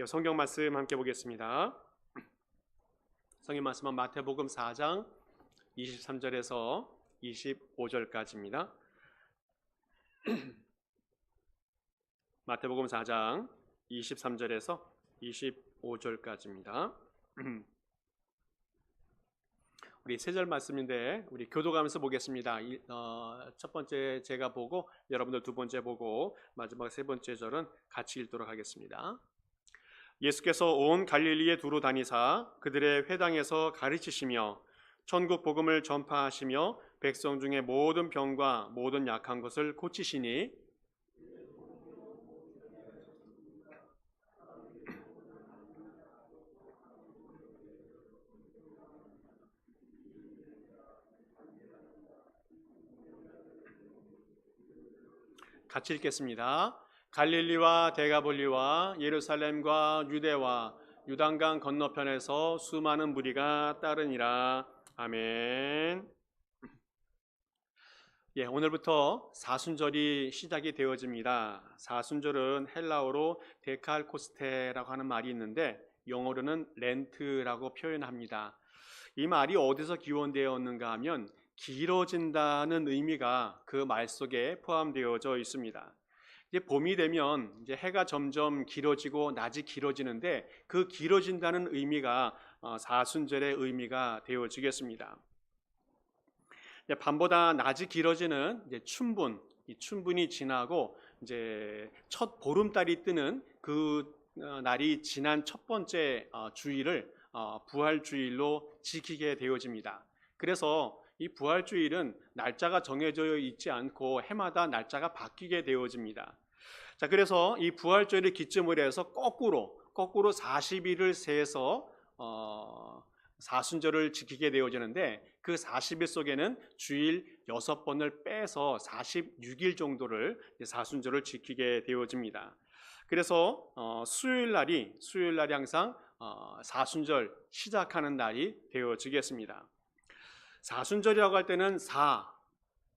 성경 말씀 함께 보겠습니다. 성경 말씀은 마태복음 4장 23절에서 25절까지입니다. 마태복음 4장 23절에서 25절까지입니다. 우리 세 절 말씀인데 우리 교도가면서 보겠습니다. 첫 번째 제가 보고 여러분들 두 번째 보고 마지막 세 번째 절은 같이 읽도록 하겠습니다. 예수께서 온 갈릴리에 두루 다니사 그들의 회당에서 가르치시며 천국 복음을 전파하시며 백성 중에 모든 병과 모든 약한 것을 고치시니 같이 읽겠습니다. 갈릴리와 데가볼리와 예루살렘과 유대와 유단강 건너편에서 수많은 무리가 따르니라. 아멘. 오늘부터 사순절이 시작이 되어집니다. 사순절은 헬라어로 데칼코스테라고 하는 말이 있는데 영어로는 렌트라고 표현합니다. 이 말이 어디서 기원되었는가 하면 길어진다는 의미가 그 말 속에 포함되어져 있습니다. 이제 봄이 되면 이제 해가 점점 길어지고 낮이 길어지는데 그 길어진다는 의미가 사순절의 의미가 되어지겠습니다. 밤보다 낮이 길어지는 이제 춘분, 이 춘분이 지나고 이제 첫 보름달이 뜨는 그 날이 지난 첫 번째 주일을 부활주일로 지키게 되어집니다. 그래서 이 부활주일은 날짜가 정해져 있지 않고 해마다 날짜가 바뀌게 되어집니다. 자, 그래서 이 부활주일을 기점으로 해서 거꾸로 40일을 세서 사순절을 지키게 되어지는데 그 40일 속에는 주일 6번을 빼서 46일 정도를 사순절을 지키게 되어집니다. 그래서 수요일 날이 항상 사순절 시작하는 날이 되어지겠습니다. 사순절이라고 할 때는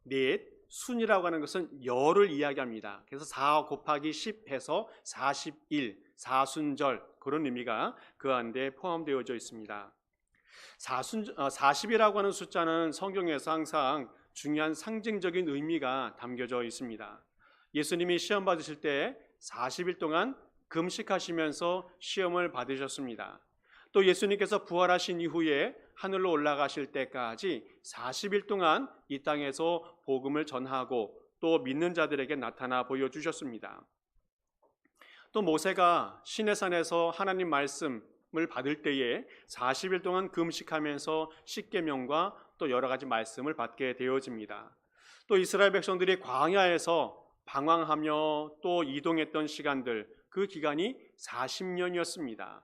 넷, 순이라고 하는 것은 열을 이야기합니다. 그래서 4 곱하기 10 해서 41, 사순절 그런 의미가 그 안에 포함되어져 있습니다. 40이라고 하는 숫자는 성경에서 항상 중요한 상징적인 의미가 담겨져 있습니다. 예수님이 시험 받으실 때 40일 동안 금식하시면서 시험을 받으셨습니다. 또 예수님께서 부활하신 이후에 하늘로 올라가실 때까지 40일 동안 이 땅에서 복음을 전하고 또 믿는 자들에게 나타나 보여주셨습니다. 또 모세가 시내산에서 하나님 말씀을 받을 때에 40일 동안 금식하면서 십계명과 또 여러 가지 말씀을 받게 되어집니다. 또 이스라엘 백성들이 광야에서 방황하며 또 이동했던 시간들, 그 기간이 40년이었습니다.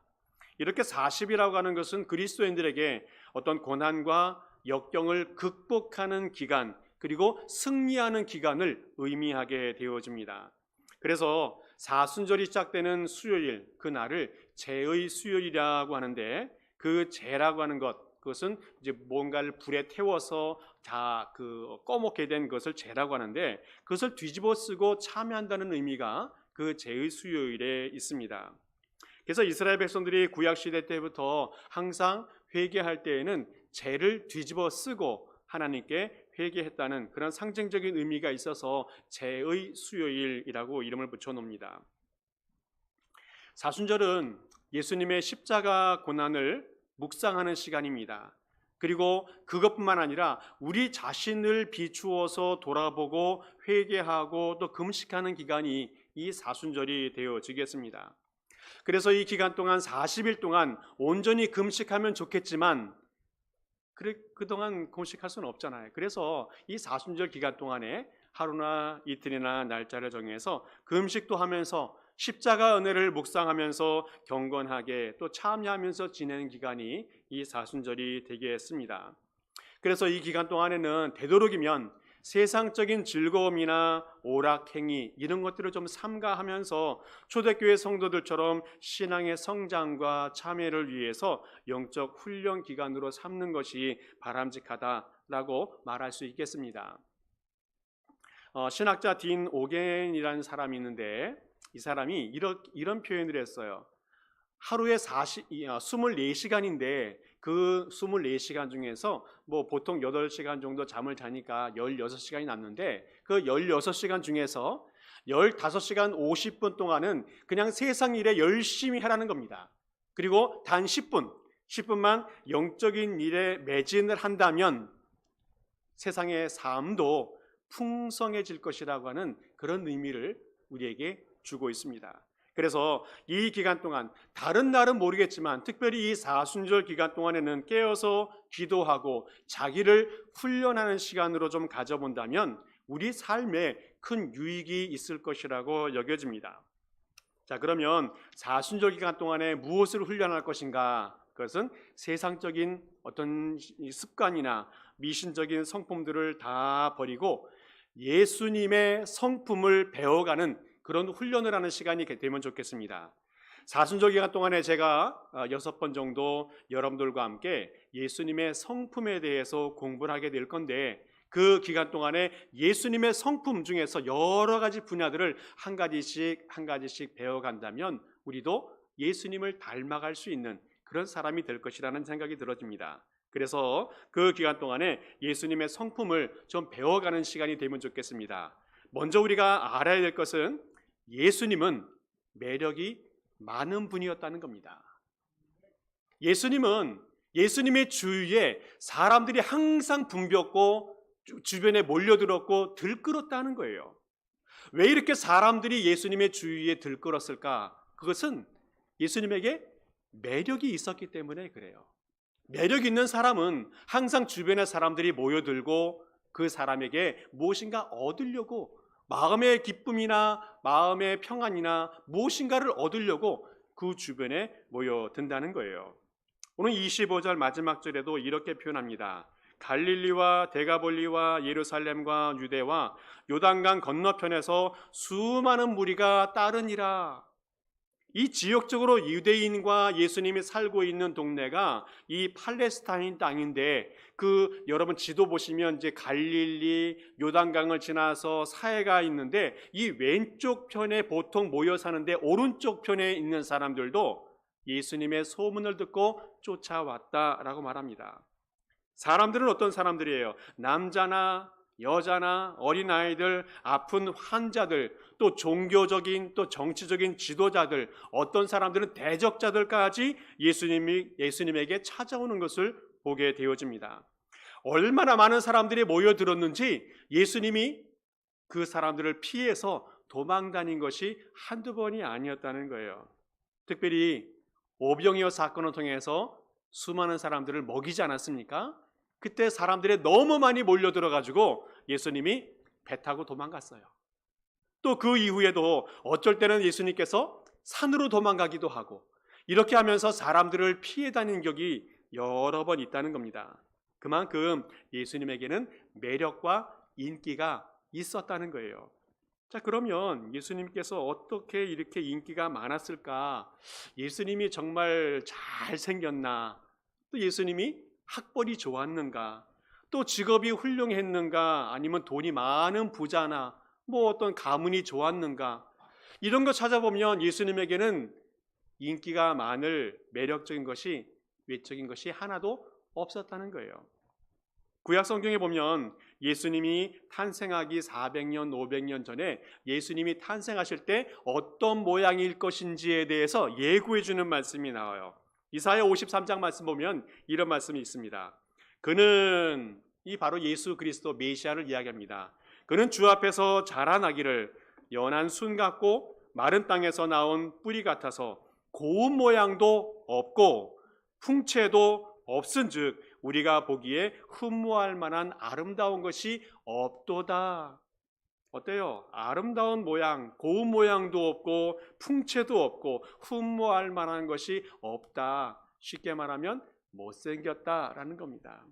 이렇게 40이라고 하는 것은 그리스도인들에게 어떤 고난과 역경을 극복하는 기간, 그리고 승리하는 기간을 의미하게 되어집니다. 그래서 사순절이 시작되는 수요일, 그 날을 제의 수요일이라고 하는데 그 제라고 하는 그것은 이제 뭔가를 불에 태워서 다 꺼먹게 된 것을 제라고 하는데 그것을 뒤집어 쓰고 참여한다는 의미가 그 제의 수요일에 있습니다. 그래서 이스라엘 백성들이 구약시대 때부터 항상 회개할 때에는 제를 뒤집어 쓰고 하나님께 회개했다는 그런 상징적인 의미가 있어서 제의 수요일이라고 이름을 붙여놓습니다. 사순절은 예수님의 십자가 고난을 묵상하는 시간입니다. 그리고 그것뿐만 아니라 우리 자신을 비추어서 돌아보고 회개하고 또 금식하는 기간이 이 사순절이 되어지겠습니다. 그래서 이 기간 동안 40일 동안 온전히 금식하면 좋겠지만 그동안 금식할 수는 없잖아요. 그래서 이 사순절 기간 동안에 하루나 이틀이나 날짜를 정해서 금식도 하면서 십자가 은혜를 묵상하면서 경건하게 또 참여하면서 지내는 기간이 이 사순절이 되겠습니다. 그래서 이 기간 동안에는 되도록이면 세상적인 즐거움이나 오락행위 이런 것들을 좀 삼가하면서 초대교회 성도들처럼 신앙의 성장과 참여를 위해서 영적 훈련 기간으로 삼는 것이 바람직하다라고 말할 수 있겠습니다. 신학자 딘 오겐이라는 사람이 있는데 이 사람이 이런 표현을 했어요. 하루에 24시간인데 그 24시간 중에서 뭐 보통 8시간 정도 잠을 자니까 16시간이 남는데 그 16시간 중에서 15시간 50분 동안은 그냥 세상 일에 열심히 하라는 겁니다. 그리고 단 10분만 영적인 일에 매진을 한다면 세상의 삶도 풍성해질 것이라고 하는 그런 의미를 우리에게 주고 있습니다. 그래서 이 기간 동안 다른 날은 모르겠지만 특별히 이 사순절 기간 동안에는 깨어서 기도하고 자기를 훈련하는 시간으로 좀 가져본다면 우리 삶에 큰 유익이 있을 것이라고 여겨집니다. 자, 그러면 사순절 기간 동안에 무엇을 훈련할 것인가? 그것은 세상적인 어떤 습관이나 미신적인 성품들을 다 버리고 예수님의 성품을 배워가는 그런 훈련을 하는 시간이 되면 좋겠습니다. 사순절 기간 동안에 제가 6번 정도 여러분들과 함께 예수님의 성품에 대해서 공부를 하게 될 건데 그 기간 동안에 예수님의 성품 중에서 여러 가지 분야들을 한 가지씩 배워간다면 우리도 예수님을 닮아갈 수 있는 그런 사람이 될 것이라는 생각이 들어집니다. 그래서 그 기간 동안에 예수님의 성품을 좀 배워가는 시간이 되면 좋겠습니다. 먼저 우리가 알아야 될 것은 예수님은 매력이 많은 분이었다는 겁니다. 예수님의 주위에 사람들이 항상 붐볐고 주변에 몰려들었고 들끓었다는 거예요. 왜 이렇게 사람들이 예수님의 주위에 들끓었을까? 그것은 예수님에게 매력이 있었기 때문에 그래요. 매력 있는 사람은 항상 주변에 사람들이 모여들고 그 사람에게 무엇인가 얻으려고 마음의 기쁨이나 마음의 평안이나 무엇인가를 얻으려고 그 주변에 모여든다는 거예요. 오늘 25절 마지막 절에도 이렇게 표현합니다. 갈릴리와 데가볼리와 예루살렘과 유대와 요단강 건너편에서 수많은 무리가 따르니라. 이 지역적으로 유대인과 예수님이 살고 있는 동네가 이 팔레스타인 땅인데 여러분 지도 보시면 이제 갈릴리, 요단강을 지나서 사해가 있는데 이 왼쪽 편에 보통 모여 사는데 오른쪽 편에 있는 사람들도 예수님의 소문을 듣고 쫓아왔다라고 말합니다. 사람들은 어떤 사람들이에요? 남자나 여자나 어린아이들, 아픈 환자들, 또 종교적인 또 정치적인 지도자들, 어떤 사람들은 대적자들까지 예수님에게 찾아오는 것을 보게 되어집니다. 얼마나 많은 사람들이 모여들었는지 예수님이 그 사람들을 피해서 도망다닌 것이 한두 번이 아니었다는 거예요. 특별히 오병이어 사건을 통해서 수많은 사람들을 먹이지 않았습니까? 그때 사람들이 너무 많이 몰려들어가지고 예수님이 배 타고 도망갔어요. 또 그 이후에도 어쩔 때는 예수님께서 산으로 도망가기도 하고 이렇게 하면서 사람들을 피해 다닌 격이 여러 번 있다는 겁니다. 그만큼 예수님에게는 매력과 인기가 있었다는 거예요. 자, 그러면 예수님께서 어떻게 이렇게 인기가 많았을까? 예수님이 정말 잘생겼나? 또 예수님이 학벌이 좋았는가? 또 직업이 훌륭했는가? 아니면 돈이 많은 부자나 뭐 어떤 가문이 좋았는가? 이런 거 찾아보면 예수님에게는 인기가 많을 매력적인 것이, 외적인 것이 하나도 없었다는 거예요. 구약 성경에 보면 예수님이 탄생하기 400년, 500년 전에 예수님이 탄생하실 때 어떤 모양일 것인지에 대해서 예고해 주는 말씀이 나와요. 이사야 53장 말씀 보면 이런 말씀이 있습니다. 그는, 이 바로 예수 그리스도 메시아를 이야기합니다. 그는 주 앞에서 자라나기를 연한 순 같고 마른 땅에서 나온 뿌리 같아서 고운 모양도 없고 풍채도 없은즉 우리가 보기에 흠모할 만한 아름다운 것이 없도다. 어때요? 아름다운 모양, 고운 모양도 없고 풍채도 없고 흠모할 만한 것이 없다. 쉽게 말하면 못생겼다라는 겁니다.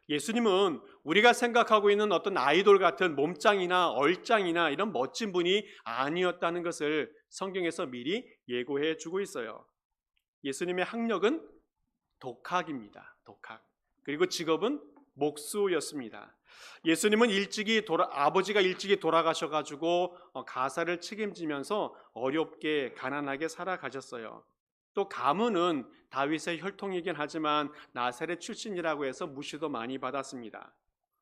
예수님은 우리가 생각하고 있는 어떤 아이돌 같은 몸짱이나 얼짱이나 이런 멋진 분이 아니었다는 것을 성경에서 미리 예고해 주고 있어요. 예수님의 학력은 독학입니다. 독학. 그리고 직업은 목수였습니다. 예수님은 아버지가 일찍이 돌아가셔가지고 가사를 책임지면서 어렵게 가난하게 살아가셨어요. 또 가문은 다윗의 혈통이긴 하지만 나사렛 출신이라고 해서 무시도 많이 받았습니다.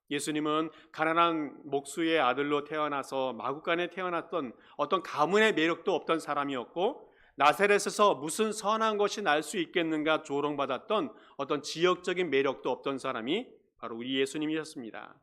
예수님은 가난한 목수의 아들로 태어나서 마구간에 태어났던 어떤 가문의 매력도 없던 사람이었고, 나사렛에서 무슨 선한 것이 날 수 있겠는가 조롱받았던 어떤 지역적인 매력도 없던 사람이 바로 우리 예수님이셨습니다.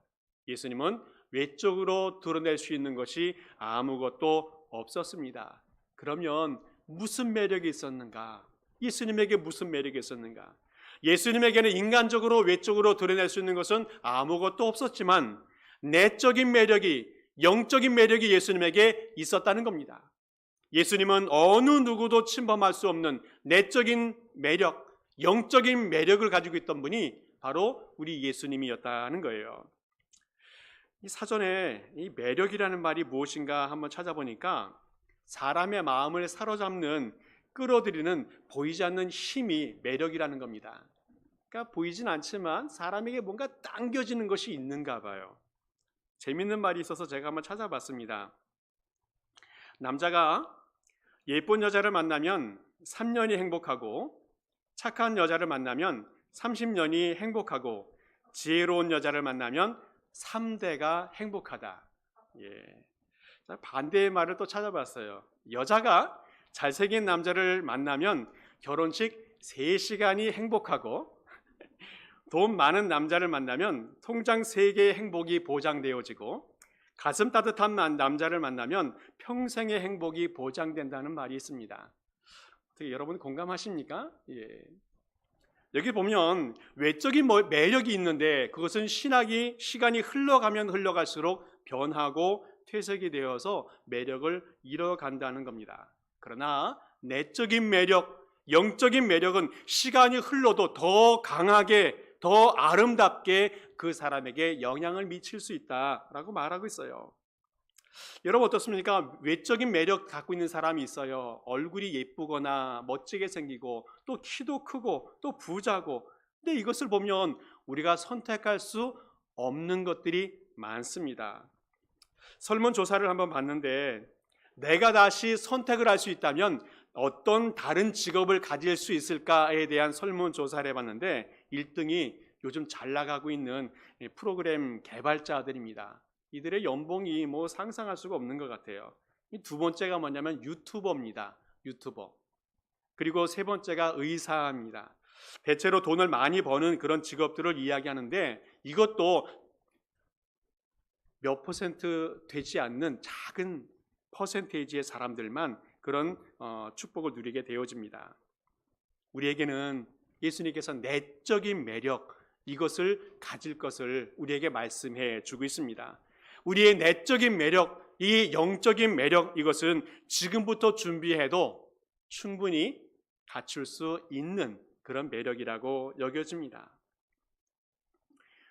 예수님은 외적으로 드러낼 수 있는 것이 아무것도 없었습니다. 그러면 무슨 매력이 있었는가? 예수님에게 무슨 매력이 있었는가? 예수님에게는 인간적으로 외적으로 드러낼 수 있는 것은 아무것도 없었지만 내적인 매력이, 영적인 매력이 예수님에게 있었다는 겁니다. 예수님은 어느 누구도 침범할 수 없는 내적인 매력, 영적인 매력을 가지고 있던 분이 바로 우리 예수님이었다는 거예요. 이 사전에 이 매력이라는 말이 무엇인가 한번 찾아보니까 사람의 마음을 사로잡는, 끌어들이는 보이지 않는 힘이 매력이라는 겁니다. 그러니까 보이진 않지만 사람에게 뭔가 당겨지는 것이 있는가 봐요. 재밌는 말이 있어서 제가 한번 찾아봤습니다. 남자가 예쁜 여자를 만나면 3년이 행복하고, 착한 여자를 만나면 30년이 행복하고, 지혜로운 여자를 만나면 3대가 행복하다. 반대의 말을 또 찾아봤어요. 여자가 잘생긴 남자를 만나면 결혼식 3시간이 행복하고, 돈 많은 남자를 만나면 통장 3개의 행복이 보장되어지고, 가슴 따뜻한 남자를 만나면 평생의 행복이 보장된다는 말이 있습니다. 어떻게 여러분 공감하십니까? 여기 보면 외적인 매력이 있는데 그것은 시간이 흘러가면 흘러갈수록 변하고 퇴색이 되어서 매력을 잃어간다는 겁니다. 그러나 내적인 매력, 영적인 매력은 시간이 흘러도 더 강하게, 더 아름답게 그 사람에게 영향을 미칠 수 있다라고 말하고 있어요. 여러분 어떻습니까? 외적인 매력 갖고 있는 사람이 있어요. 얼굴이 예쁘거나 멋지게 생기고 또 키도 크고 또 부자고. 근데 이것을 보면 우리가 선택할 수 없는 것들이 많습니다. 설문조사를 한번 봤는데 내가 다시 선택을 할 수 있다면 어떤 다른 직업을 가질 수 있을까에 대한 설문조사를 해봤는데 1등이 요즘 잘 나가고 있는 프로그램 개발자들입니다. 이들의 연봉이 상상할 수가 없는 것 같아요. 두 번째가 뭐냐면 유튜버입니다. 유튜버. 그리고 세 번째가 의사입니다. 대체로 돈을 많이 버는 그런 직업들을 이야기하는데 이것도 몇 퍼센트 되지 않는 작은 퍼센테이지의 사람들만 그런 축복을 누리게 되어집니다. 우리에게는 예수님께서 내적인 매력, 이것을 가질 것을 우리에게 말씀해 주고 있습니다. 우리의 내적인 매력, 이 영적인 매력, 이것은 지금부터 준비해도 충분히 갖출 수 있는 그런 매력이라고 여겨집니다.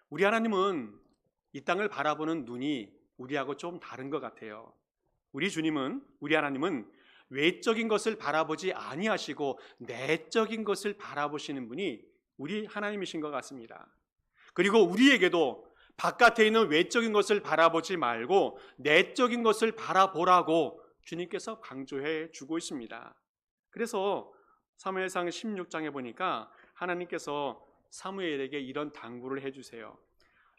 우리 하나님은 이 땅을 바라보는 눈이 우리하고 좀 다른 것 같아요. 우리 하나님은 외적인 것을 바라보지 아니하시고 내적인 것을 바라보시는 분이 우리 하나님이신 것 같습니다. 그리고 우리에게도 바깥에 있는 외적인 것을 바라보지 말고 내적인 것을 바라보라고 주님께서 강조해 주고 있습니다. 그래서 사무엘상 16장에 보니까 하나님께서 사무엘에게 이런 당부를 해주세요.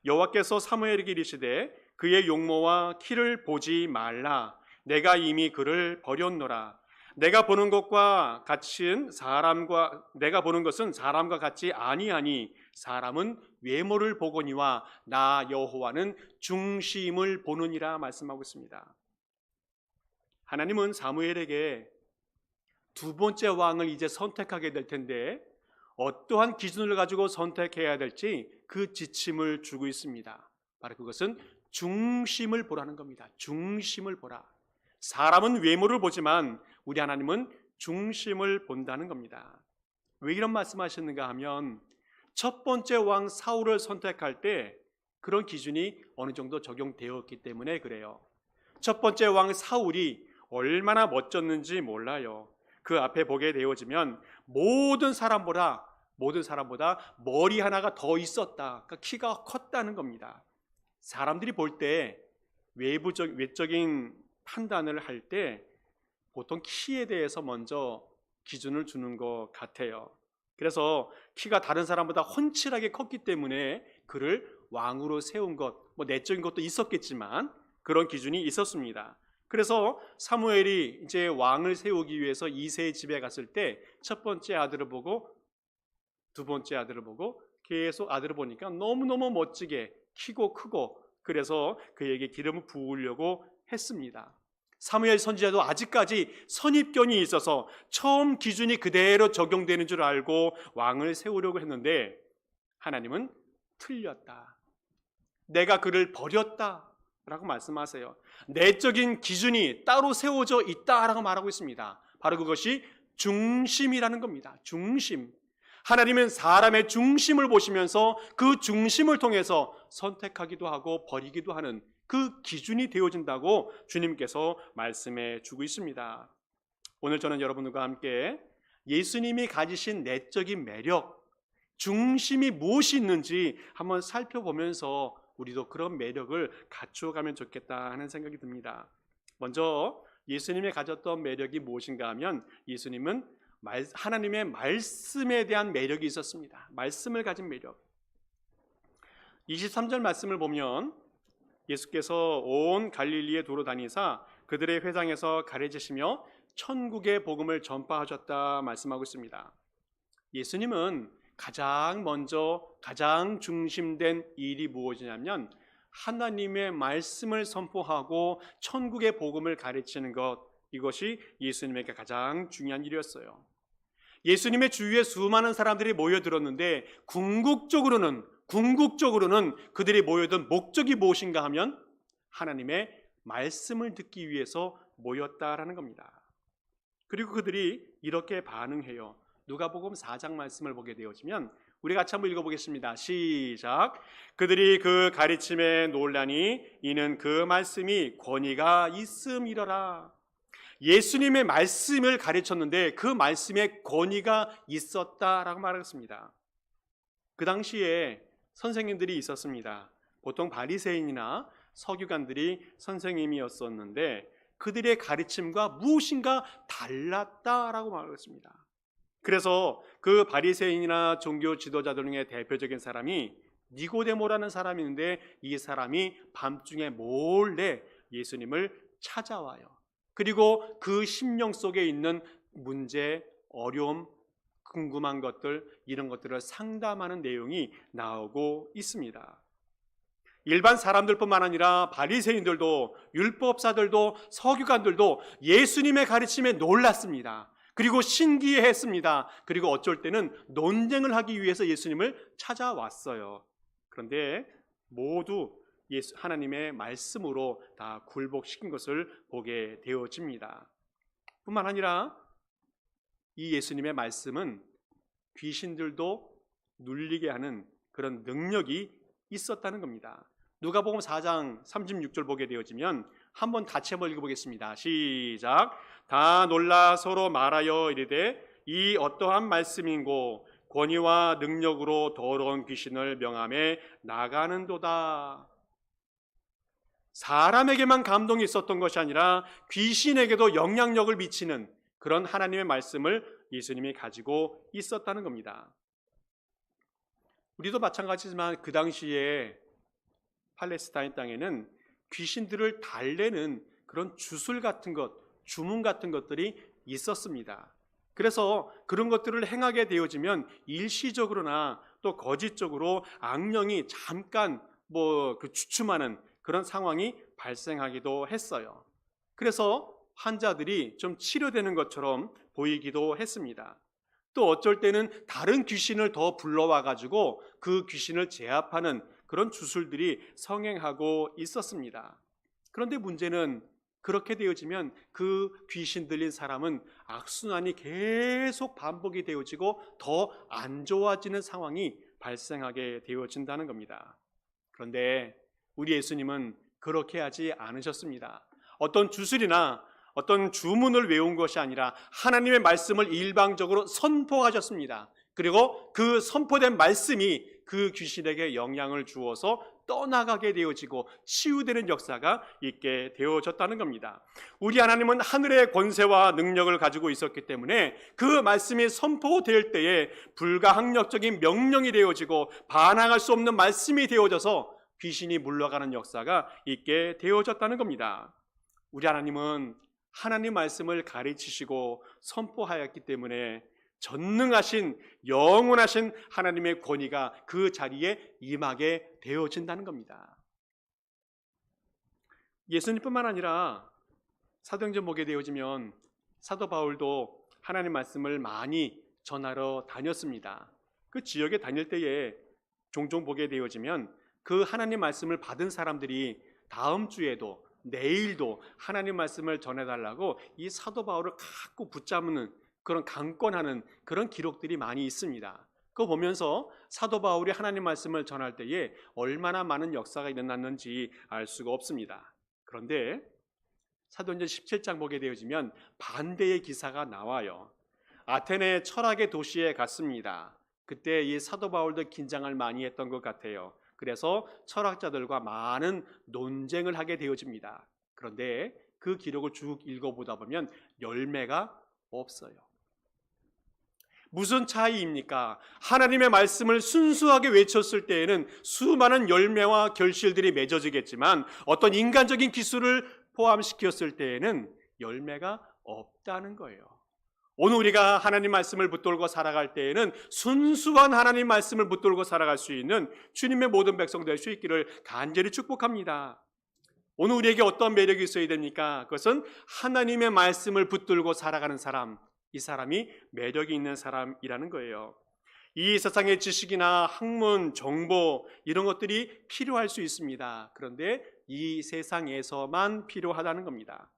여호와께서 사무엘에게 이르시되 그의 용모와 키를 보지 말라. 내가 이미 그를 버렸노라. 내가 보는 것은 사람과 같지 아니하니 사람은 외모를 보거니와 나 여호와는 중심을 보느니라 말씀하고 있습니다. 하나님은 사무엘에게 두 번째 왕을 이제 선택하게 될 텐데 어떠한 기준을 가지고 선택해야 될지 그 지침을 주고 있습니다. 바로 그것은 중심을 보라는 겁니다. 중심을 보라. 사람은 외모를 보지만 우리 하나님은 중심을 본다는 겁니다. 왜 이런 말씀하시는가 하면 첫 번째 왕 사울을 선택할 때 그런 기준이 어느 정도 적용되었기 때문에 그래요. 첫 번째 왕 사울이 얼마나 멋졌는지 몰라요. 그 앞에 보게 되어지면 모든 사람보다 머리 하나가 더 있었다. 그러니까 키가 컸다는 겁니다. 사람들이 볼 때 외적인 판단을 할 때 보통 키에 대해서 먼저 기준을 주는 것 같아요. 그래서 키가 다른 사람보다 훤칠하게 컸기 때문에 그를 왕으로 세운 것, 내적인 것도 있었겠지만 그런 기준이 있었습니다. 그래서 사무엘이 이제 왕을 세우기 위해서 이새의 집에 갔을 때 첫 번째 아들을 보고 두 번째 아들을 보고 계속 아들을 보니까 너무너무 멋지게 키고 크고, 그래서 그에게 기름을 부으려고 했습니다. 사무엘 선지자도 아직까지 선입견이 있어서 처음 기준이 그대로 적용되는 줄 알고 왕을 세우려고 했는데 하나님은 틀렸다. 내가 그를 버렸다 라고 말씀하세요. 내적인 기준이 따로 세워져 있다라고 말하고 있습니다. 바로 그것이 중심이라는 겁니다. 중심. 하나님은 사람의 중심을 보시면서 그 중심을 통해서 선택하기도 하고 버리기도 하는 그 기준이 되어진다고 주님께서 말씀해 주고 있습니다. 오늘 저는 여러분들과 함께 예수님이 가지신 내적인 매력, 중심이 무엇이 있는지 한번 살펴보면서 우리도 그런 매력을 갖추어가면 좋겠다 하는 생각이 듭니다. 먼저 예수님이 가졌던 매력이 무엇인가 하면 예수님은 하나님의 말씀에 대한 매력이 있었습니다. 말씀을 가진 매력. 23절 말씀을 보면 예수께서 온 갈릴리에 도로 다니사 그들의 회당에서 가르치시며 천국의 복음을 전파하셨다 말씀하고 있습니다. 예수님은 가장 먼저 가장 중심된 일이 무엇이냐면 하나님의 말씀을 선포하고 천국의 복음을 가르치는 것, 이것이 예수님에게 가장 중요한 일이었어요. 예수님의 주위에 수많은 사람들이 모여들었는데 궁극적으로는 그들이 모여든 목적이 무엇인가 하면 하나님의 말씀을 듣기 위해서 모였다라는 겁니다. 그리고 그들이 이렇게 반응해요. 누가복음 4장 말씀을 보게 되어지면 우리 같이 한번 읽어보겠습니다. 시작. 그들이 그 가르침에 놀라니 이는 그 말씀이 권위가 있음이러라. 예수님의 말씀을 가르쳤는데 그 말씀에 권위가 있었다라고 말했습니다. 그 당시에 선생님들이 있었습니다. 보통 바리새인이나 서기관들이 선생님이었었는데 그들의 가르침과 무엇인가 달랐다라고 말했습니다. 그래서 그 바리새인이나 종교 지도자들 중에 대표적인 사람이 니고데모라는 사람이 있는데 이 사람이 밤중에 몰래 예수님을 찾아와요. 그리고 그 심령 속에 있는 문제, 어려움, 궁금한 것들, 이런 것들을 상담하는 내용이 나오고 있습니다. 일반 사람들뿐만 아니라 바리새인들도, 율법사들도, 서기관들도 예수님의 가르침에 놀랐습니다. 그리고 신기해했습니다. 그리고 어쩔 때는 논쟁을 하기 위해서 예수님을 찾아왔어요. 그런데 모두 하나님의 말씀으로 다 굴복시킨 것을 보게 되어집니다. 뿐만 아니라 이 예수님의 말씀은 귀신들도 눌리게 하는 그런 능력이 있었다는 겁니다. 누가복음 4장 36절 보게 되어지면 한번 같이 한번 읽어보겠습니다. 시작. 다 놀라 서로 말하여 이르되 이 어떠한 말씀인고 권위와 능력으로 더러운 귀신을 명함에 나가는도다. 사람에게만 감동이 있었던 것이 아니라 귀신에게도 영향력을 미치는 그런 하나님의 말씀을 예수님이 가지고 있었다는 겁니다. 우리도 마찬가지지만 그 당시에 팔레스타인 땅에는 귀신들을 달래는 그런 주술 같은 것, 주문 같은 것들이 있었습니다. 그래서 그런 것들을 행하게 되어지면 일시적으로나 또 거짓적으로 악령이 잠깐 주춤하는 그런 상황이 발생하기도 했어요. 그래서 환자들이 좀 치료되는 것처럼 보이기도 했습니다. 또 어쩔 때는 다른 귀신을 더 불러와 가지고 그 귀신을 제압하는 그런 주술들이 성행하고 있었습니다. 그런데 문제는 그렇게 되어지면 그 귀신 들린 사람은 악순환이 계속 반복이 되어지고 더 안 좋아지는 상황이 발생하게 되어진다는 겁니다. 그런데 우리 예수님은 그렇게 하지 않으셨습니다. 어떤 주술이나 어떤 주문을 외운 것이 아니라 하나님의 말씀을 일방적으로 선포하셨습니다. 그리고 그 선포된 말씀이 그 귀신에게 영향을 주어서 떠나가게 되어지고 치유되는 역사가 있게 되어졌다는 겁니다. 우리 하나님은 하늘의 권세와 능력을 가지고 있었기 때문에 그 말씀이 선포될 때에 불가항력적인 명령이 되어지고 반항할 수 없는 말씀이 되어져서 귀신이 물러가는 역사가 있게 되어졌다는 겁니다. 우리 하나님은 하나님 말씀을 가르치시고 선포하였기 때문에 전능하신 영원하신 하나님의 권위가 그 자리에 임하게 되어진다는 겁니다. 예수님뿐만 아니라 사도행전 보게 되어지면 사도 바울도 하나님 말씀을 많이 전하러 다녔습니다. 그 지역에 다닐 때에 종종 보게 되어지면 그 하나님 말씀을 받은 사람들이 다음 주에도 내일도 하나님 말씀을 전해달라고 이 사도 바울을 갖고 붙잡는 그런 강권하는 그런 기록들이 많이 있습니다. 그거 보면서 사도 바울이 하나님 말씀을 전할 때에 얼마나 많은 역사가 일어났는지 알 수가 없습니다. 그런데 사도행전 17장 보게 되어지면 반대의 기사가 나와요. 아테네 철학의 도시에 갔습니다. 그때 이 사도 바울도 긴장을 많이 했던 것 같아요. 그래서 철학자들과 많은 논쟁을 하게 되어집니다. 그런데 그 기록을 쭉 읽어보다 보면 열매가 없어요. 무슨 차이입니까? 하나님의 말씀을 순수하게 외쳤을 때에는 수많은 열매와 결실들이 맺어지겠지만 어떤 인간적인 기술을 포함시켰을 때에는 열매가 없다는 거예요. 오늘 우리가 하나님 말씀을 붙들고 살아갈 때에는 순수한 하나님 말씀을 붙들고 살아갈 수 있는 주님의 모든 백성 될 수 있기를 간절히 축복합니다. 오늘 우리에게 어떤 매력이 있어야 됩니까? 그것은 하나님의 말씀을 붙들고 살아가는 사람, 이 사람이 매력이 있는 사람이라는 거예요. 이 세상의 지식이나 학문, 정보 이런 것들이 필요할 수 있습니다. 그런데 이 세상에서만 필요하다는 겁니다.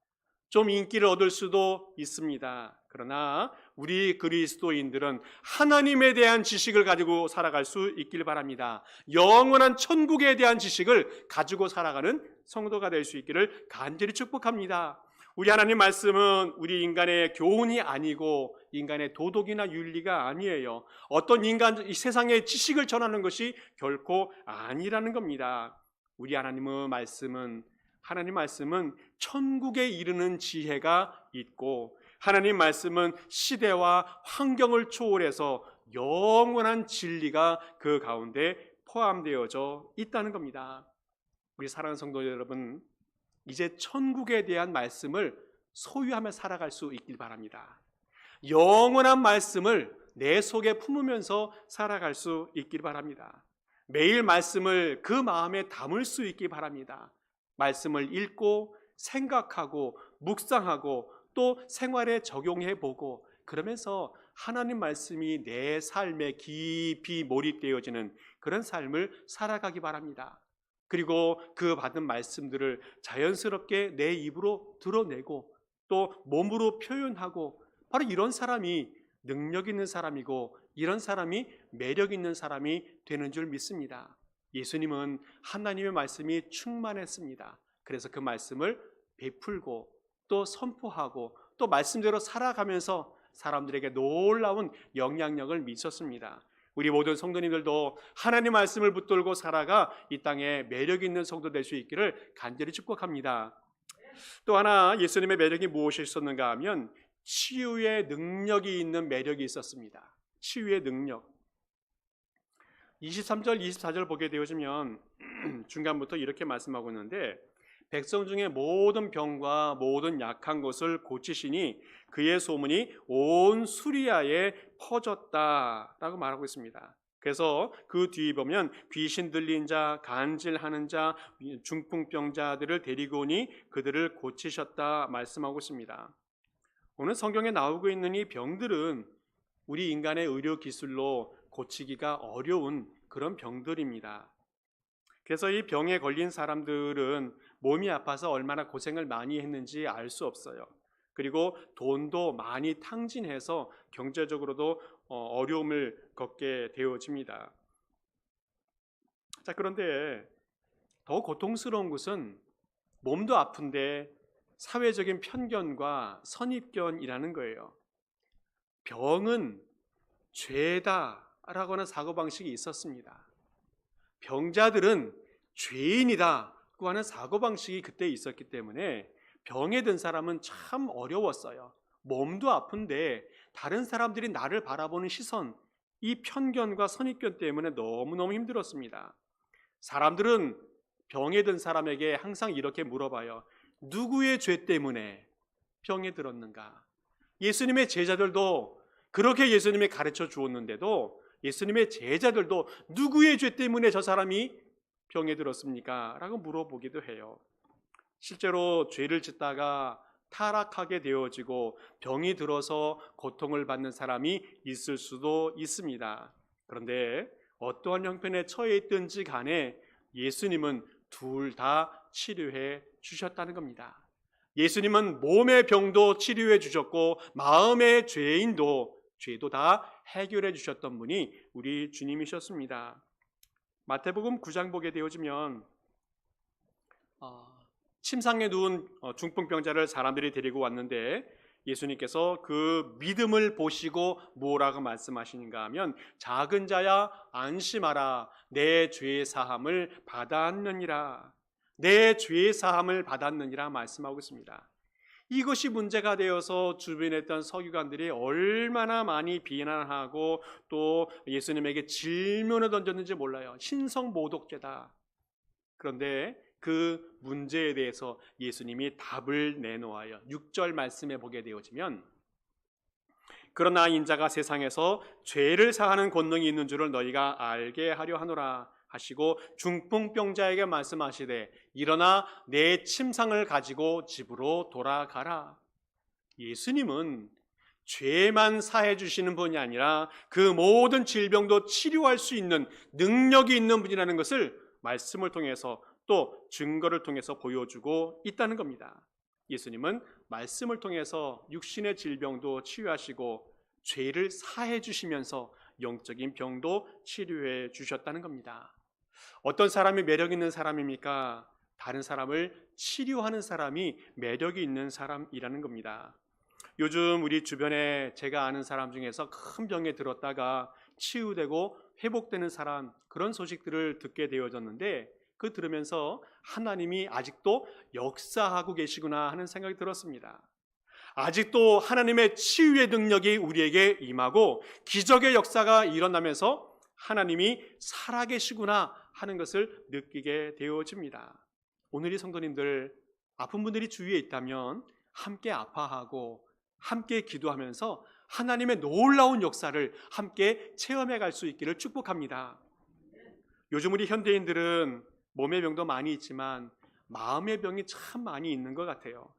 좀 인기를 얻을 수도 있습니다. 그러나 우리 그리스도인들은 하나님에 대한 지식을 가지고 살아갈 수 있길 바랍니다. 영원한 천국에 대한 지식을 가지고 살아가는 성도가 될 수 있기를 간절히 축복합니다. 우리 하나님 말씀은 우리 인간의 교훈이 아니고 인간의 도덕이나 윤리가 아니에요. 어떤 이 세상의 지식을 전하는 것이 결코 아니라는 겁니다. 우리 하나님 말씀은 천국에 이르는 지혜가 있고 하나님 말씀은 시대와 환경을 초월해서 영원한 진리가 그 가운데 포함되어져 있다는 겁니다. 우리 사랑하는 성도 여러분, 이제 천국에 대한 말씀을 소유하며 살아갈 수 있길 바랍니다. 영원한 말씀을 내 속에 품으면서 살아갈 수 있길 바랍니다. 매일 말씀을 그 마음에 담을 수 있길 바랍니다. 말씀을 읽고 생각하고 묵상하고 또 생활에 적용해보고 그러면서 하나님 말씀이 내 삶에 깊이 몰입되어지는 그런 삶을 살아가기 바랍니다. 그리고 그 받은 말씀들을 자연스럽게 내 입으로 드러내고 또 몸으로 표현하고 바로 이런 사람이 능력 있는 사람이고 이런 사람이 매력 있는 사람이 되는 줄 믿습니다. 예수님은 하나님의 말씀이 충만했습니다. 그래서 그 말씀을 베풀고 또 선포하고 또 말씀대로 살아가면서 사람들에게 놀라운 영향력을 미쳤습니다. 우리 모든 성도님들도 하나님 말씀을 붙들고 살아가 이 땅에 매력 있는 성도 될 수 있기를 간절히 축복합니다. 또 하나 예수님의 매력이 무엇이 있었는가 하면 치유의 능력이 있는 매력이 있었습니다. 치유의 능력. 23절, 24절 보게 되어지면 중간부터 이렇게 말씀하고 있는데 백성 중에 모든 병과 모든 약한 것을 고치시니 그의 소문이 온 수리아에 퍼졌다라고 말하고 있습니다. 그래서 그 뒤에 보면 귀신 들린 자, 간질하는 자, 중풍병자들을 데리고 오니 그들을 고치셨다 말씀하고 있습니다. 오늘 성경에 나오고 있는 이 병들은 우리 인간의 의료 기술로 고치기가 어려운 그런 병들입니다. 그래서 이 병에 걸린 사람들은 몸이 아파서 얼마나 고생을 많이 했는지 알 수 없어요. 그리고 돈도 많이 탕진해서 경제적으로도 어려움을 겪게 되어집니다. 자, 그런데 더 고통스러운 것은 몸도 아픈데 사회적인 편견과 선입견이라는 거예요. 병은 죄다라고 하는 사고방식이 있었습니다. 병자들은 죄인이다고 하는 사고방식이 그때 있었기 때문에 병에 든 사람은 참 어려웠어요. 몸도 아픈데 다른 사람들이 나를 바라보는 시선, 이 편견과 선입견 때문에 너무너무 힘들었습니다. 사람들은 병에 든 사람에게 항상 이렇게 물어봐요. 누구의 죄 때문에 병에 들었는가? 예수님의 제자들도 그렇게 예수님이 가르쳐 주었는데도 예수님의 제자들도 누구의 죄 때문에 저 사람이 병에 들었습니까? 라고 물어보기도 해요. 실제로 죄를 짓다가 타락하게 되어지고 병이 들어서 고통을 받는 사람이 있을 수도 있습니다. 그런데 어떠한 형편에 처해 있든지 간에 예수님은 둘 다 치료해 주셨다는 겁니다. 예수님은 몸의 병도 치료해 주셨고 마음의 죄도 다 해결해 주셨던 분이 우리 주님이셨습니다. 마태복음 9장 보게 되어지면 침상에 누운 중풍병자를 사람들이 데리고 왔는데 예수님께서 그 믿음을 보시고 뭐라고 말씀하시는가 하면 작은 자야 안심하라 내 죄 사함을 받았느니라. 내 죄 사함을 받았느니라 말씀하고 있습니다. 이것이 문제가 되어서 주변에 있던 서기관들이 얼마나 많이 비난하고 또 예수님에게 질문을 던졌는지 몰라요. 신성모독죄다. 그런데 그 문제에 대해서 예수님이 답을 내놓아요. 6절 말씀에 보게 되어지면 그러나 인자가 세상에서 죄를 사하는 권능이 있는 줄을 너희가 알게 하려 하노라 하시고 중풍병자에게 말씀하시되 일어나 내 침상을 가지고 집으로 돌아가라. 예수님은 죄만 사해 주시는 분이 아니라 그 모든 질병도 치료할 수 있는 능력이 있는 분이라는 것을 말씀을 통해서 또 증거를 통해서 보여주고 있다는 겁니다. 예수님은 말씀을 통해서 육신의 질병도 치유하시고 죄를 사해 주시면서 영적인 병도 치료해 주셨다는 겁니다. 어떤 사람이 매력 있는 사람입니까? 다른 사람을 치료하는 사람이 매력이 있는 사람이라는 겁니다. 요즘 우리 주변에 제가 아는 사람 중에서 큰 병에 들었다가 치유되고 회복되는 사람, 그런 소식들을 듣게 되어졌는데 그 들으면서 하나님이 아직도 역사하고 계시구나 하는 생각이 들었습니다. 아직도 하나님의 치유의 능력이 우리에게 임하고 기적의 역사가 일어나면서 하나님이 살아계시구나 하는 것을 느끼게 되어집니다. 오늘 이 성도님들 아픈 분들이 주위에 있다면 함께 아파하고 함께 기도하면서 하나님의 놀라운 역사를 함께 체험해 갈 수 있기를 축복합니다. 요즘 우리 현대인들은 몸의 병도 많이 있지만 마음의 병이 참 많이 있는 것 같아요.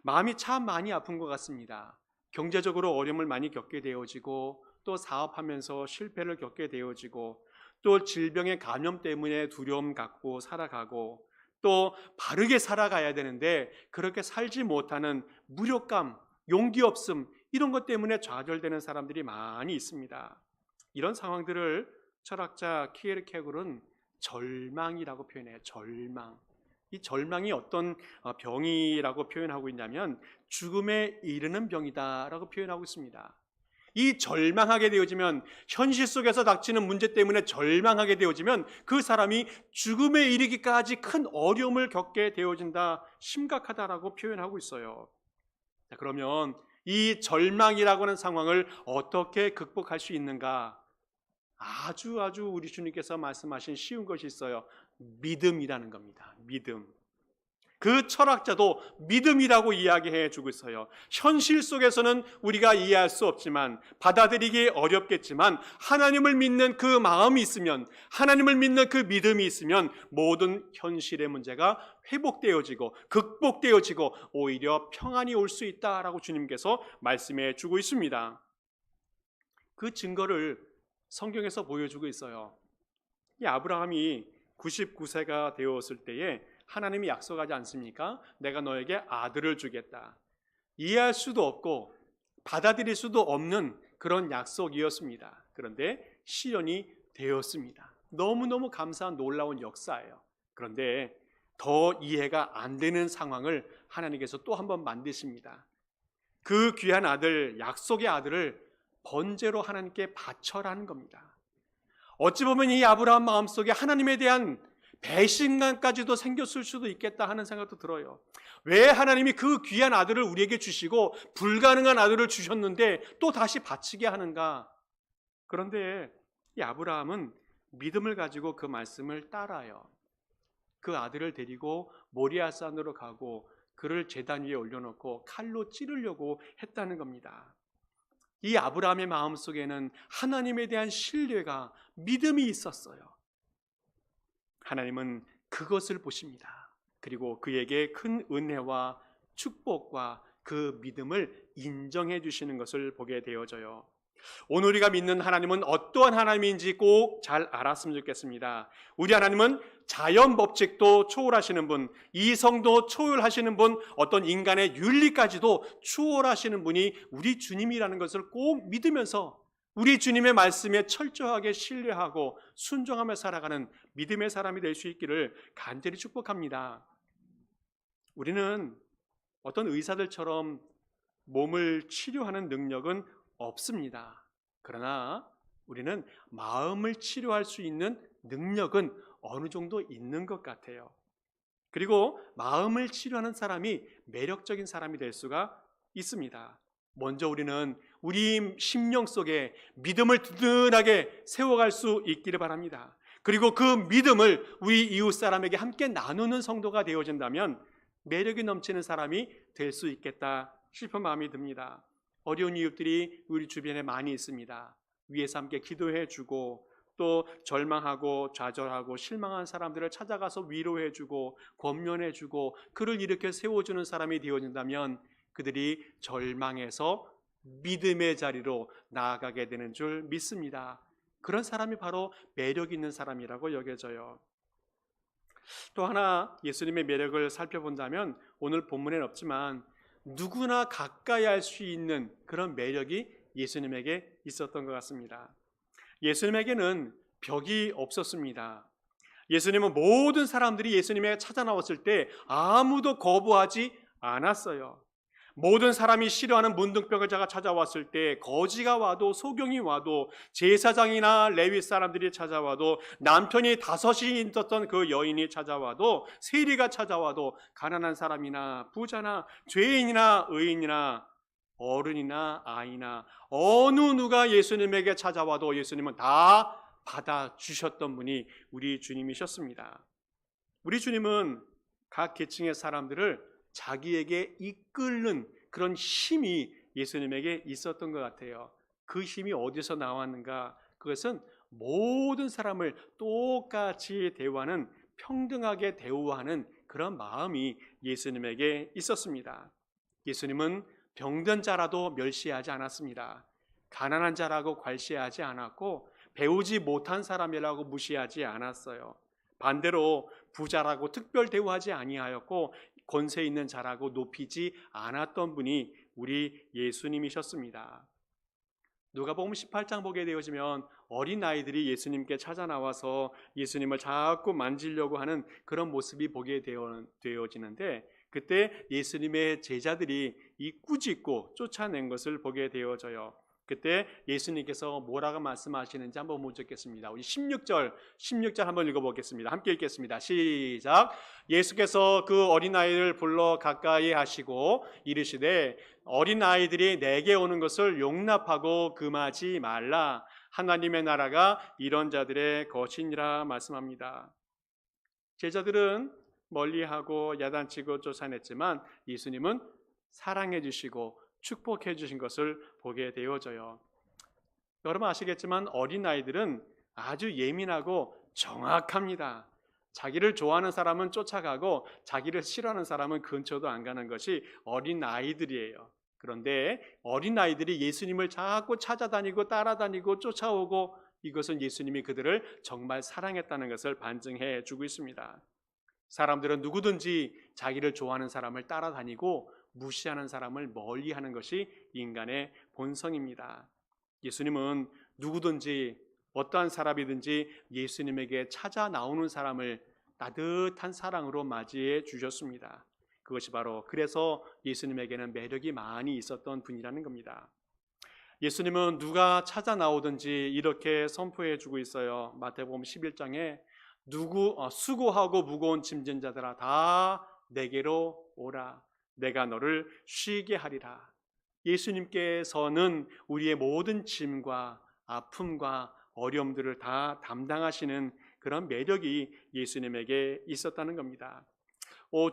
마음이 참 많이 아픈 것 같습니다. 경제적으로 어려움을 많이 겪게 되어지고 또 사업하면서 실패를 겪게 되어지고 또 질병의 감염 때문에 두려움 갖고 살아가고 또 바르게 살아가야 되는데 그렇게 살지 못하는 무력감, 용기 없음, 이런 것 때문에 좌절되는 사람들이 많이 있습니다. 이런 상황들을 철학자 키에르케고르는 절망이라고 표현해요. 절망. 이 절망이 어떤 병이라고 표현하고 있냐면 죽음에 이르는 병이다라고 표현하고 있습니다. 이 절망하게 되어지면 현실 속에서 닥치는 문제 때문에 절망하게 되어지면 그 사람이 죽음에 이르기까지 큰 어려움을 겪게 되어진다, 심각하다라고 표현하고 있어요. 자, 그러면 이 절망이라고 하는 상황을 어떻게 극복할 수 있는가? 아주 우리 주님께서 말씀하신 쉬운 것이 있어요. 믿음이라는 겁니다. 믿음. 그 철학자도 믿음이라고 이야기해 주고 있어요. 현실 속에서는 우리가 이해할 수 없지만 받아들이기 어렵겠지만 하나님을 믿는 그 마음이 있으면, 하나님을 믿는 그 믿음이 있으면 모든 현실의 문제가 회복되어지고 극복되어지고 오히려 평안이 올 수 있다라고 주님께서 말씀해 주고 있습니다. 그 증거를 성경에서 보여주고 있어요. 이 아브라함이 99세가 되었을 때에 하나님이 약속하지 않습니까? 내가 너에게 아들을 주겠다. 이해할 수도 없고 받아들일 수도 없는 그런 약속이었습니다. 그런데 실현이 되었습니다. 너무너무 감사한 놀라운 역사예요. 그런데 더 이해가 안 되는 상황을 하나님께서 또 한 번 만드십니다. 그 귀한 아들, 약속의 아들을 번제로 하나님께 바쳐라는 겁니다. 어찌 보면 이 아브라함 마음속에 하나님에 대한 배신감까지도 생겼을 수도 있겠다 하는 생각도 들어요. 왜 하나님이 그 귀한 아들을 우리에게 주시고 불가능한 아들을 주셨는데 또 다시 바치게 하는가? 그런데 이 아브라함은 믿음을 가지고 그 말씀을 따라요. 그 아들을 데리고 모리아산으로 가고 그를 제단 위에 올려놓고 칼로 찌르려고 했다는 겁니다. 이 아브라함의 마음속에는 하나님에 대한 신뢰가, 믿음이 있었어요. 하나님은 그것을 보십니다. 그리고 그에게 큰 은혜와 축복과 그 믿음을 인정해 주시는 것을 보게 되어져요. 오늘 우리가 믿는 하나님은 어떠한 하나님인지 꼭 잘 알았으면 좋겠습니다. 우리 하나님은 자연 법칙도 초월하시는 분, 이성도 초월하시는 분, 어떤 인간의 윤리까지도 초월하시는 분이 우리 주님이라는 것을 꼭 믿으면서 우리 주님의 말씀에 철저하게 신뢰하고 순종하며 살아가는 믿음의 사람이 될 수 있기를 간절히 축복합니다. 우리는 어떤 의사들처럼 몸을 치료하는 능력은 없습니다. 그러나 우리는 마음을 치료할 수 있는 능력은 어느 정도 있는 것 같아요. 그리고 마음을 치료하는 사람이 매력적인 사람이 될 수가 있습니다. 먼저 우리는 우리 심령 속에 믿음을 든든하게 세워갈 수 있기를 바랍니다. 그리고 그 믿음을 우리 이웃 사람에게 함께 나누는 성도가 되어진다면 매력이 넘치는 사람이 될 수 있겠다 싶은 마음이 듭니다. 어려운 이웃들이 우리 주변에 많이 있습니다. 위에서 함께 기도해주고 또 절망하고 좌절하고 실망한 사람들을 찾아가서 위로해주고 권면해주고 그를 이렇게 세워주는 사람이 되어진다면 그들이 절망에서 믿음의 자리로 나아가게 되는 줄 믿습니다. 그런 사람이 바로 매력 있는 사람이라고 여겨져요. 또 하나 예수님의 매력을 살펴본다면 오늘 본문에는 없지만 누구나 가까이 할 수 있는 그런 매력이 예수님에게 있었던 것 같습니다. 예수님에게는 벽이 없었습니다. 예수님은 모든 사람들이 예수님에게 찾아 나왔을 때 아무도 거부하지 않았어요. 모든 사람이 싫어하는 문둥병자가 찾아왔을 때 거지가 와도 소경이 와도 제사장이나 레위 사람들이 찾아와도 남편이 5이 있었던 그 여인이 찾아와도 세리가 찾아와도 가난한 사람이나 부자나 죄인이나 의인이나 어른이나 아이나 어느 누가 예수님에게 찾아와도 예수님은 다 받아주셨던 분이 우리 주님이셨습니다. 우리 주님은 각 계층의 사람들을 자기에게 이끄는 그런 힘이 예수님에게 있었던 것 같아요. 그 힘이 어디서 나왔는가? 그것은 모든 사람을 똑같이 대우하는, 평등하게 대우하는 그런 마음이 예수님에게 있었습니다. 예수님은 병든 자라도 멸시하지 않았습니다. 가난한 자라고 괄시하지 않았고 배우지 못한 사람이라고 무시하지 않았어요. 반대로 부자라고 특별 대우하지 아니하였고 권세 있는 자라고 높이지 않았던 분이 우리 예수님이셨습니다. 누가복음 18장 보게 되어지면 어린아이들이 예수님께 찾아 나와서 예수님을 자꾸 만지려고 하는 그런 모습이 보게 되어지는데 그때 예수님의 제자들이 이 꾸짖고 쫓아낸 것을 보게 되어져요. 그때 예수님께서 뭐라고 말씀하시는지 한번 보겠습니다. 우리 16절 한번 읽어보겠습니다. 함께 읽겠습니다. 시작. 예수께서 그 어린아이를 불러 가까이 하시고 이르시되 어린아이들이 내게 오는 것을 용납하고 금하지 말라. 하나님의 나라가 이런 자들의 것이니라 말씀합니다. 제자들은 멀리하고 야단치고 쫓아냈지만 예수님은 사랑해 주시고 축복해 주신 것을 보게 되어져요. 여러분 아시겠지만 어린아이들은 아주 예민하고 정확합니다. 자기를 좋아하는 사람은 쫓아가고 자기를 싫어하는 사람은 근처도 안 가는 것이 어린아이들이에요. 그런데 어린아이들이 예수님을 자꾸 찾아다니고 따라다니고 쫓아오고 이것은 예수님이 그들을 정말 사랑했다는 것을 반증해 주고 있습니다. 사람들은 누구든지 자기를 좋아하는 사람을 따라다니고 무시하는 사람을 멀리하는 것이 인간의 본성입니다. 예수님은 누구든지 어떠한 사람이든지 예수님에게 찾아 나오는 사람을 따뜻한 사랑으로 맞이해 주셨습니다. 그것이 바로 그래서 예수님에게는 매력이 많이 있었던 분이라는 겁니다. 예수님은 누가 찾아 나오든지 이렇게 선포해 주고 있어요. 마태복음 11장에 수고하고 무거운 짐진 자들아 다 내게로 오라. 내가 너를 쉬게 하리라. 예수님께서는 우리의 모든 짐과 아픔과 어려움들을 다 담당하시는 그런 매력이 예수님에게 있었다는 겁니다.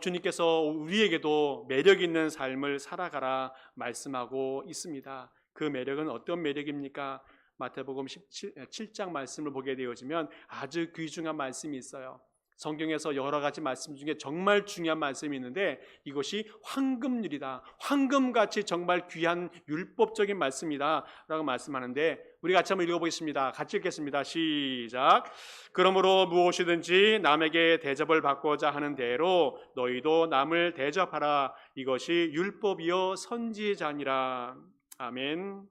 주님께서 우리에게도 매력 있는 삶을 살아가라 말씀하고 있습니다. 그 매력은 어떤 매력입니까? 마태복음 17장 말씀을 보게 되어지면 아주 귀중한 말씀이 있어요. 성경에서 여러 가지 말씀 중에 정말 중요한 말씀이 있는데 이것이 황금률이다. 황금같이 정말 귀한 율법적인 말씀이다 라고 말씀하는데 우리 같이 한번 읽어보겠습니다. 같이 읽겠습니다. 시작. 그러므로 무엇이든지 남에게 대접을 받고자 하는 대로 너희도 남을 대접하라. 이것이 율법이요 선지자니라. 아멘.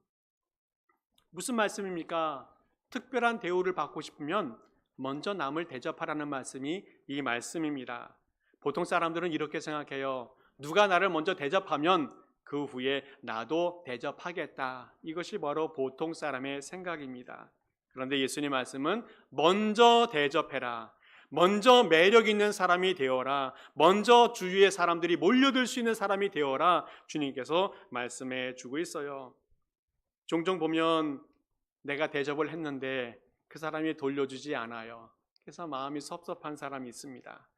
무슨 말씀입니까? 특별한 대우를 받고 싶으면 먼저 남을 대접하라는 말씀이 이 말씀입니다. 보통 사람들은 이렇게 생각해요. 누가 나를 먼저 대접하면 그 후에 나도 대접하겠다. 이것이 바로 보통 사람의 생각입니다. 그런데 예수님 말씀은 먼저 대접해라. 먼저 매력 있는 사람이 되어라. 먼저 주위의 사람들이 몰려들 수 있는 사람이 되어라. 주님께서 말씀해 주고 있어요. 종종 보면 내가 대접을 했는데 그 사람이 돌려주지 않아요. 그래서 마음이 섭섭한 사람이 있습니다.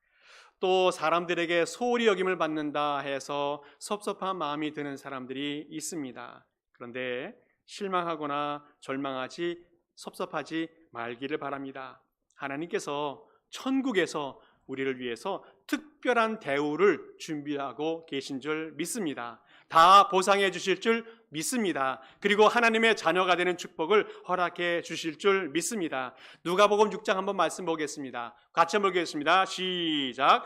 또 사람들에게 소홀히 여김을 받는다 해서 섭섭한 마음이 드는 사람들이 있습니다. 그런데 실망하거나 절망하지 섭섭하지 말기를 바랍니다. 하나님께서 천국에서 우리를 위해서 특별한 대우를 준비하고 계신 줄 믿습니다. 다 보상해 주실 줄 믿습니다. 그리고 하나님의 자녀가 되는 축복을 허락해 주실 줄 믿습니다. 누가복음 6장 한번 말씀 보겠습니다. 같이 한번 보겠습니다. 시작.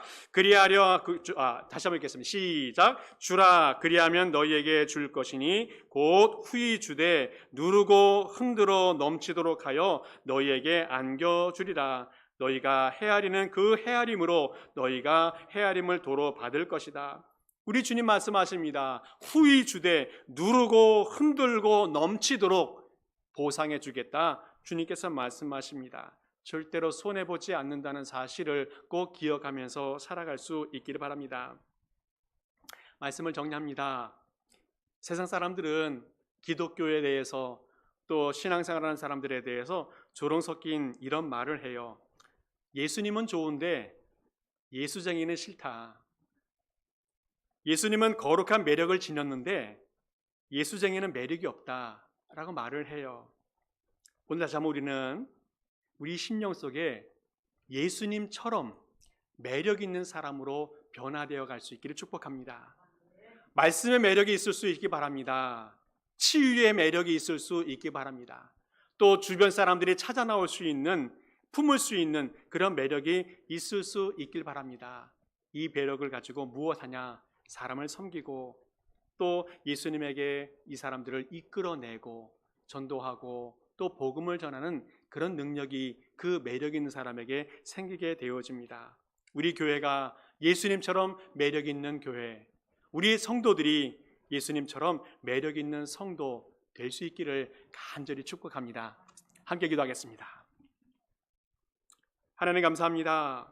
다시 한번 읽겠습니다. 시작. 주라 그리하면 너희에게 줄 것이니 곧 후히 주되 누르고 흔들어 넘치도록 하여 너희에게 안겨 주리라. 너희가 헤아리는 그 헤아림으로 너희가 헤아림을 도로 받을 것이다. 우리 주님 말씀하십니다. 후히 주되 누르고 흔들고 넘치도록 보상해 주겠다. 주님께서 말씀하십니다. 절대로 손해보지 않는다는 사실을 꼭 기억하면서 살아갈 수 있기를 바랍니다. 말씀을 정리합니다. 세상 사람들은 기독교에 대해서 또 신앙생활하는 사람들에 대해서 조롱 섞인 이런 말을 해요. 예수님은 좋은데 예수쟁이는 싫다. 예수님은 거룩한 매력을 지녔는데 예수쟁이는 매력이 없다라고 말을 해요. 오늘 다시 한번 우리는 우리 심령 속에 예수님처럼 매력 있는 사람으로 변화되어 갈 수 있기를 축복합니다. 말씀의 매력이 있을 수 있기 바랍니다. 치유의 매력이 있을 수 있기 바랍니다. 또 주변 사람들이 찾아 나올 수 있는 품을 수 있는 그런 매력이 있을 수 있길 바랍니다. 이 매력을 가지고 무엇하냐? 사람을 섬기고 또 예수님에게 이 사람들을 이끌어내고 전도하고 또 복음을 전하는 그런 능력이 그 매력 있는 사람에게 생기게 되어집니다. 우리 교회가 예수님처럼 매력 있는 교회, 우리 성도들이 예수님처럼 매력 있는 성도 될 수 있기를 간절히 축복합니다. 함께 기도하겠습니다. 하나님 감사합니다.